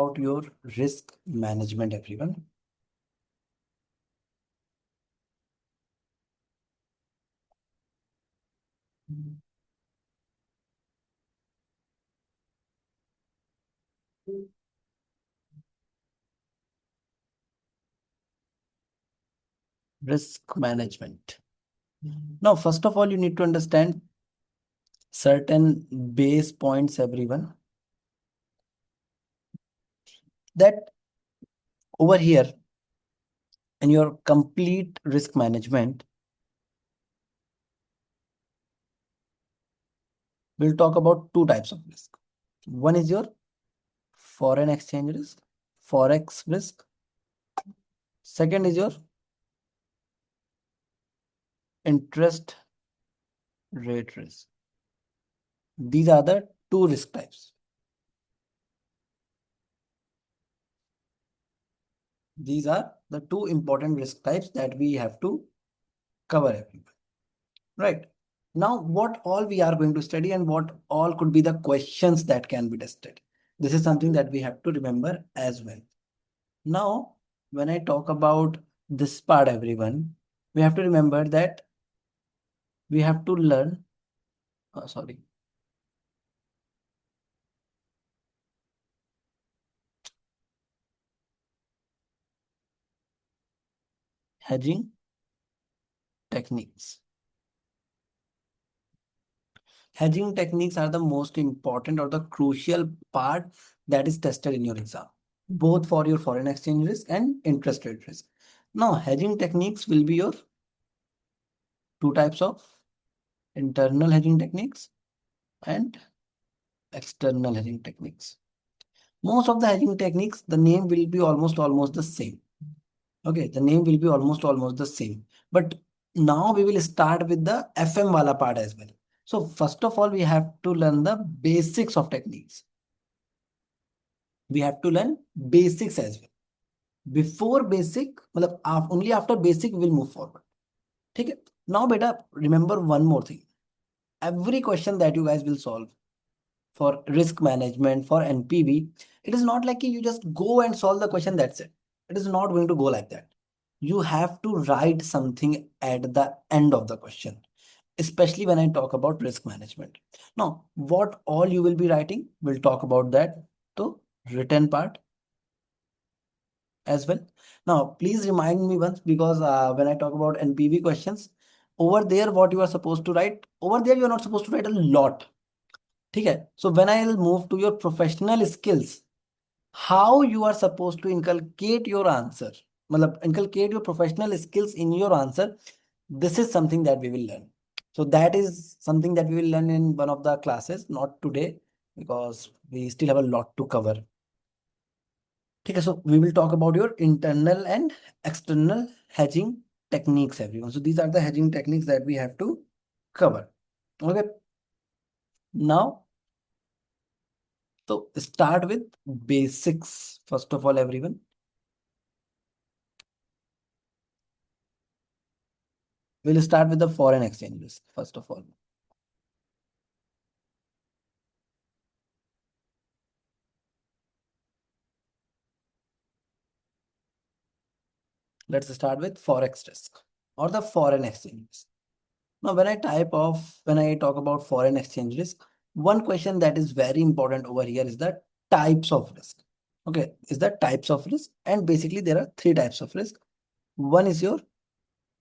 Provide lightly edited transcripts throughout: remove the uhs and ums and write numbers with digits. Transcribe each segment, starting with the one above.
about your risk management, everyone. Risk management. Now, first of all, you need to understand certain base points, everyone. That over here in your complete risk management, we'll talk about two types of risk. One is your foreign exchange risk, forex risk. Second is your interest rate risk. These are the two risk types. These are the two important risk types that we have to cover, everyone. Right. Now, what all we are going to study and what all could be the questions that can be tested. This is something that we have to remember as well. Now, when I talk about this part, everyone, we have to remember that we have to learn, hedging techniques. Hedging techniques are the most important or the crucial part that is tested in your exam, both for your foreign exchange risk and interest rate risk. Now, hedging techniques will be your two types of internal hedging techniques and external hedging techniques. Most of the hedging techniques, the name will be almost the same. Okay, the name will be almost the same. But now we will start with the FM wala part as well. So first of all, we have to learn the basics of techniques. We have to learn basics as well. Before basic, only after basic we will move forward. Okay. Now, beta, remember one more thing. Every question that you guys will solve for risk management, for NPV, it is not like you just go and solve the question, that's it. It is not going to go like that. You have to write something at the end of the question, especially when I talk about risk management. Now, what all you will be writing, we'll talk about that. So, written part as well. Now, please remind me once, because when I talk about NPV questions, over there, what you are supposed to write, over there, you are not supposed to write a lot. Okay. So when I'll move to your professional skills, how you are supposed to inculcate your answer, inculcate your professional skills in your answer. This is something that we will learn. So that is something that we will learn in one of the classes, not today, because we still have a lot to cover. Okay, so we will talk about your internal and external hedging techniques, everyone. So these are the hedging techniques that we have to cover. Okay. Now, so start with basics. First of all, everyone. We'll start with the foreign exchange risk, first of all. Let's start with forex risk or the foreign exchange risk. Now, when I talk about foreign exchange risk, one question that is very important over here is the types of risk. Okay, is the types of risk, and basically there are three types of risk. One is your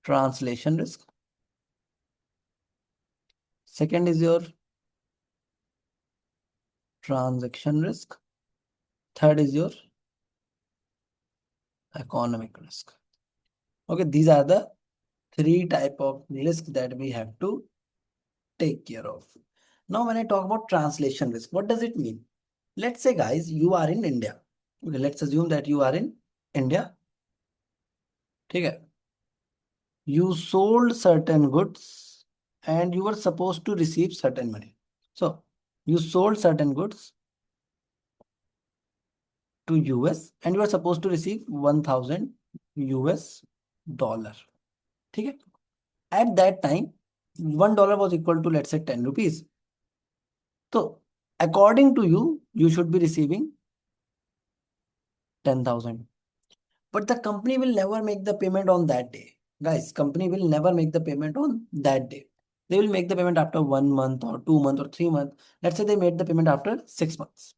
translation risk. Second is your transaction risk. Third is your economic risk. Okay, these are the three type of risk that we have to take care of. Now, when I talk about translation risk, what does it mean? Let's say, guys, you are in India. Okay, let's assume that you are in India. Okay. You sold certain goods and you were supposed to receive certain money. So you sold certain goods to US and you are supposed to receive 1000 US dollar. Okay. At that time, $1 was equal to, let's say, 10 rupees. So according to you, you should be receiving 10,000. But the company will never make the payment on that day. Guys, company will never make the payment on that day. They will make the payment after 1 month or 2 months or 3 months. Let's say they made the payment after 6 months,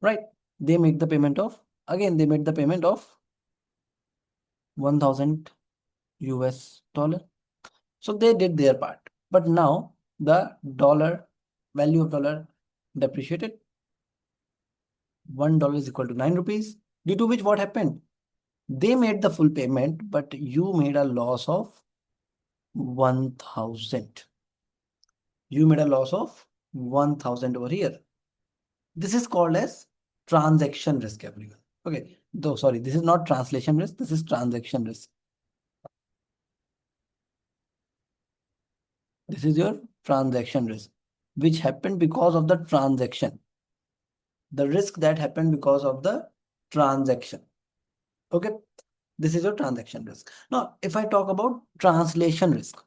right? They make the payment of, again, they made the payment of 1000 US dollar. So they did their part. But now the dollar, value of dollar depreciated. $1 is equal to 9 rupees. Due to which what happened? They made the full payment, but you made a loss of 1000. You made a loss of 1000 over here. This is called as transaction risk, everyone. Okay, though sorry, this is not translation risk, this is transaction risk. This is your transaction risk, which happened because of the transaction. The risk that happened because of the transaction. Okay, this is your transaction risk. Now, if I talk about translation risk,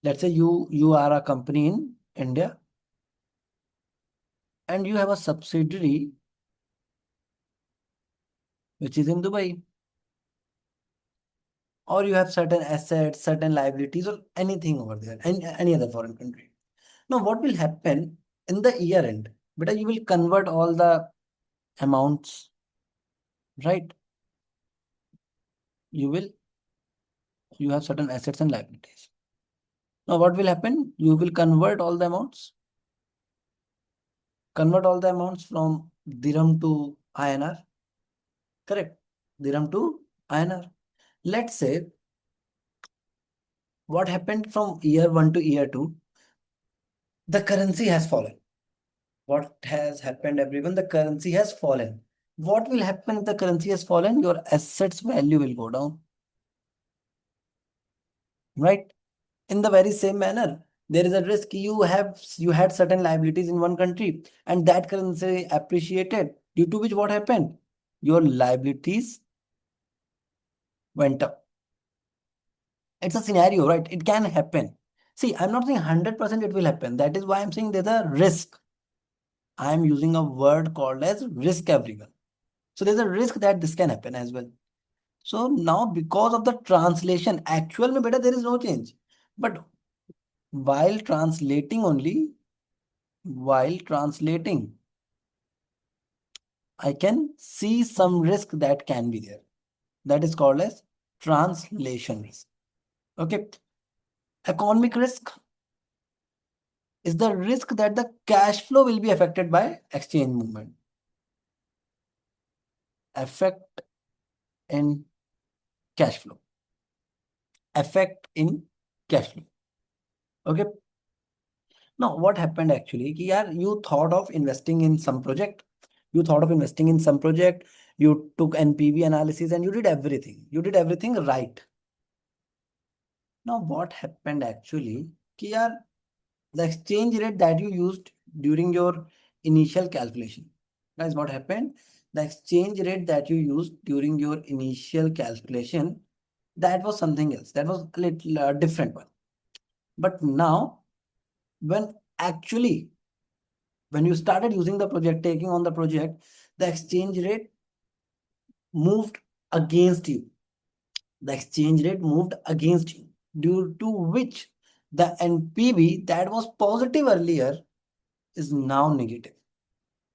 let's say you are a company in India and you have a subsidiary which is in Dubai, or you have certain assets, certain liabilities, or anything over there, any other foreign country. Now, what will happen in the year end? But you will convert all the amounts, right? You have certain assets and liabilities. Now, what will happen? You will convert all the amounts, from dirham to INR, correct? Dirham to INR. Let's say what happened from year one to year two, the currency has fallen. What has happened, everyone? The currency has fallen. What will happen if the currency has fallen? Your assets value will go down, right? In the very same manner, there is a risk you had certain liabilities in one country and that currency appreciated, due to which what happened? Your liabilities went up. It's a scenario, right? It can happen. See, I'm not saying 100% it will happen. That is why I'm saying there's a risk. I'm using a word called as risk, everyone. So there's a risk that this can happen as well. So now because of the translation, actual mein beta there is no change. But while translating only, I can see some risk that can be there. That is called as translation risk. Okay. Economic risk is the risk that the cash flow will be affected by exchange movement. Effect in cash flow. Effect in cash flow. Okay. Now, what happened actually? Ki yaar, you thought of investing in some project. You took NPV analysis and you did everything. You did everything right. Now, what happened actually? Ki yaar, the exchange rate that you used during your initial calculation. Guys, what happened? The exchange rate that you used during your initial calculation, that was something else. That was a little different one. But now, when actually, when you started using the project, taking on the project, the exchange rate moved against you. The exchange rate moved against you, due to which the NPV that was positive earlier is now negative.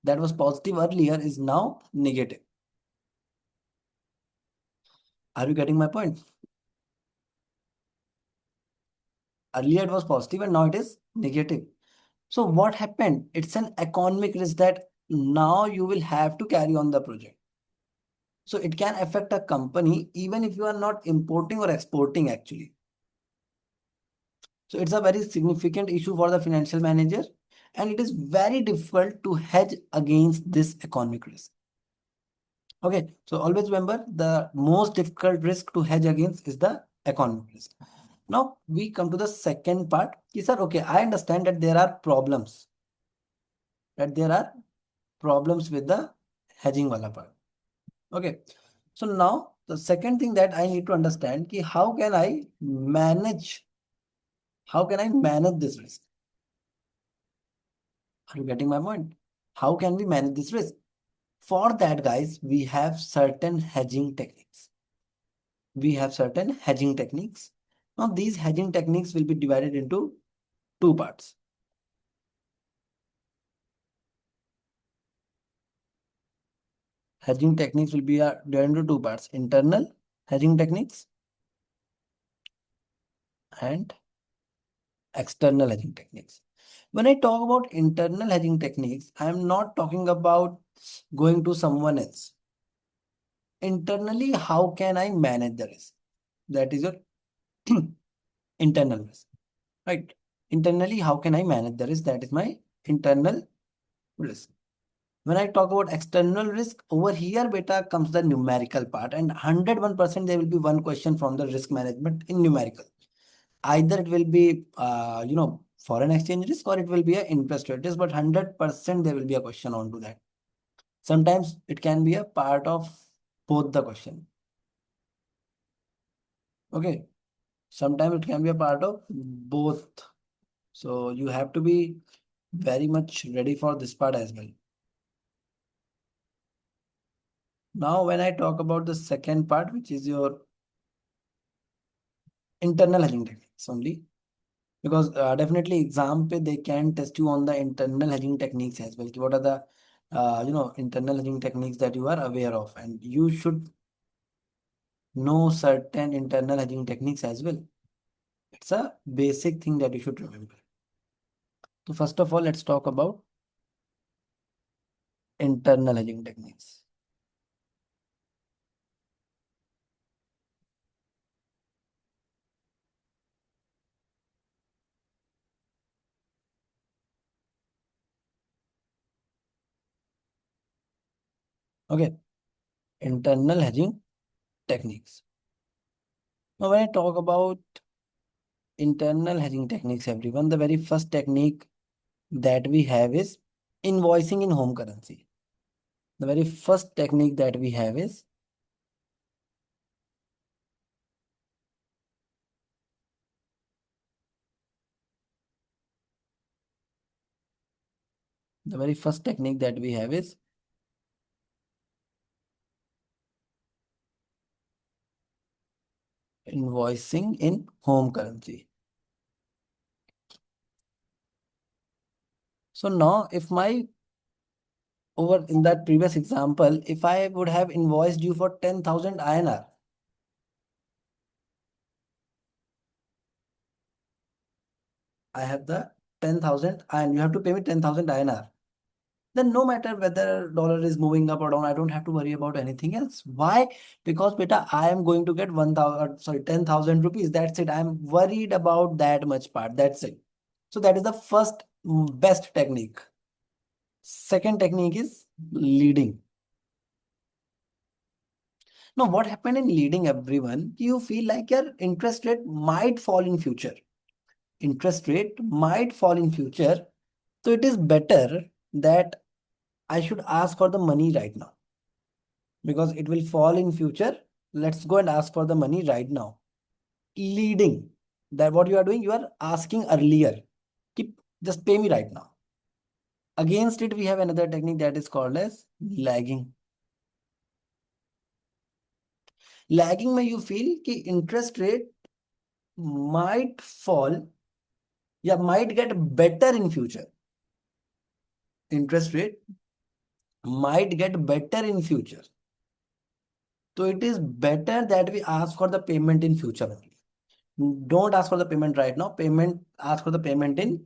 That was positive earlier is now negative. Are you getting my point? Earlier it was positive and now it is negative. So what happened? It's an economic risk that now you will have to carry on the project. So it can affect a company even if you are not importing or exporting actually. So it's a very significant issue for the financial manager and it is very difficult to hedge against this economic risk. Okay, so always remember the most difficult risk to hedge against is the economic risk. Now we come to the second part. Yes, sir. Okay, I understand that there are problems. With the hedging wala part. Okay, so now the second thing that I need to understand ki how can I manage this risk? Are you getting my point? How can we manage this risk? For that, guys, we have certain hedging techniques. We have certain hedging techniques. Now, these hedging techniques will be divided into two parts. Hedging techniques will be divided into two parts: internal hedging techniques and external hedging techniques. When I talk about internal hedging techniques, I am not talking about going to someone else. Internally, how can I manage the risk? That is your internal risk, right? Internally, how can I manage the risk? That is my internal risk. When I talk about external risk, over here, beta, comes the numerical part, and 101% there will be one question from the risk management in numerical. Either it will be, foreign exchange risk, or it will be a interest rate risk, but 100% there will be a question onto that. Sometimes it can be a part of both the question. Okay. Sometimes it can be a part of both. So you have to be very much ready for this part as well. Now, when I talk about the second part, which is your internal hedging techniques only, because definitely exam pe they can test you on the internal hedging techniques as well. What are the internal hedging techniques that you are aware of, and you should know certain internal hedging techniques as well. It's a basic thing that you should remember. So first of all, let's talk about internal hedging techniques. Okay, internal hedging techniques. Now, when I talk about internal hedging techniques, everyone, the very first technique that we have is invoicing in home currency. The very first technique that we have is the very first technique that we have is invoicing in home currency. So now, if my over in that previous example, if I would have invoiced you for 10,000 INR, I have the 10,000 and you have to pay me 10,000 INR. Then no matter whether dollar is moving up or down, I don't have to worry about anything else. Why? Because beta, I am going to get 10,000 rupees. That's it. I'm worried about that much part. That's it. So that is the first best technique. Second technique is leading. Now, what happened in leading, everyone? You feel like your interest rate might fall in future. Interest rate might fall in future. So it is better that I should ask for the money right now, because it will fall in future. Let's go and ask for the money right now. Leading, that what you are doing, you are asking earlier. Keep just pay me right now. Against it, we have another technique that is called as lagging. Lagging may you feel कि interest rate might fall, या might get better in future. Interest rate might get better in future. So it is better that we ask for the payment in future only. Don't ask for the payment right now. Ask for the payment in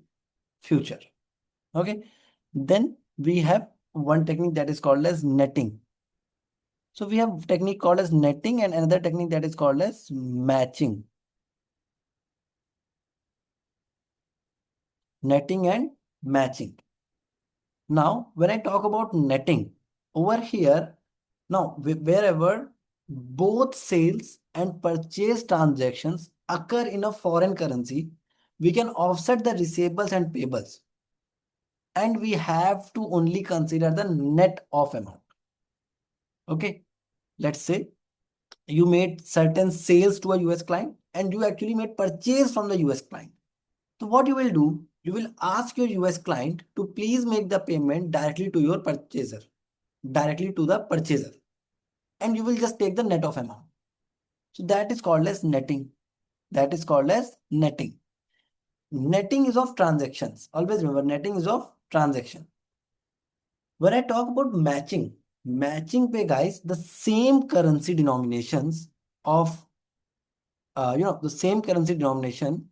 future. Okay. Then we have one technique that is called as netting. So we have technique called as netting and another technique that is called as matching. Netting and matching. Now, when I talk about netting over here, now wherever both sales and purchase transactions occur in a foreign currency, we can offset the receivables and payables. And we have to only consider the net of amount. Okay. Let's say you made certain sales to a US client and you actually made purchase from the US client. So what you will do, you will ask your US client to please make the payment directly to your purchaser. directly to the purchaser, and you will just take the net of amount. So that is called as netting. That is called as netting. Netting is of transactions. Always remember, netting is of transaction. When I talk about matching, matching pay guys, the same currency denominations of the same currency denomination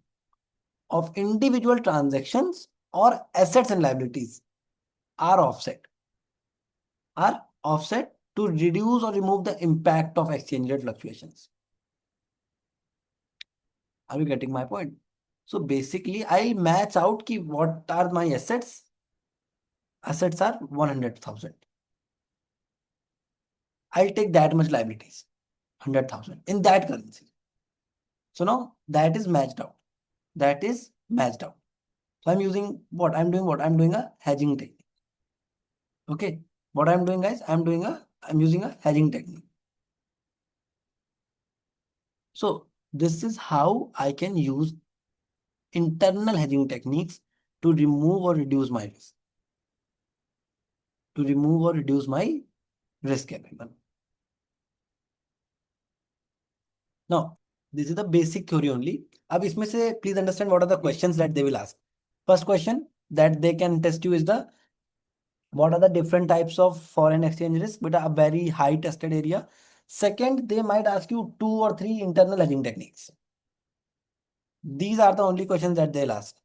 of individual transactions or assets and liabilities are offset to reduce or remove the impact of exchange rate fluctuations. Are you getting my point? So basically, I'll match out ki what are my assets. Assets are 100,000. I'll take that much liabilities, 100,000 in that currency. So now that is matched out. That is matched out. So I'm using what? I'm doing a hedging technique. Okay. What I'm doing, guys? I'm using a hedging technique. So this is how I can use internal hedging techniques to remove or reduce my risk. To remove or reduce my risk, everyone. Now, this is the basic theory only. अब इसमें से please understand what are the questions that they will ask. First question that they can test you is the what are the different types of foreign exchange risk, but a very high tested area. Second, they might ask you 2 or 3 internal hedging techniques. These are the only questions that they'll ask.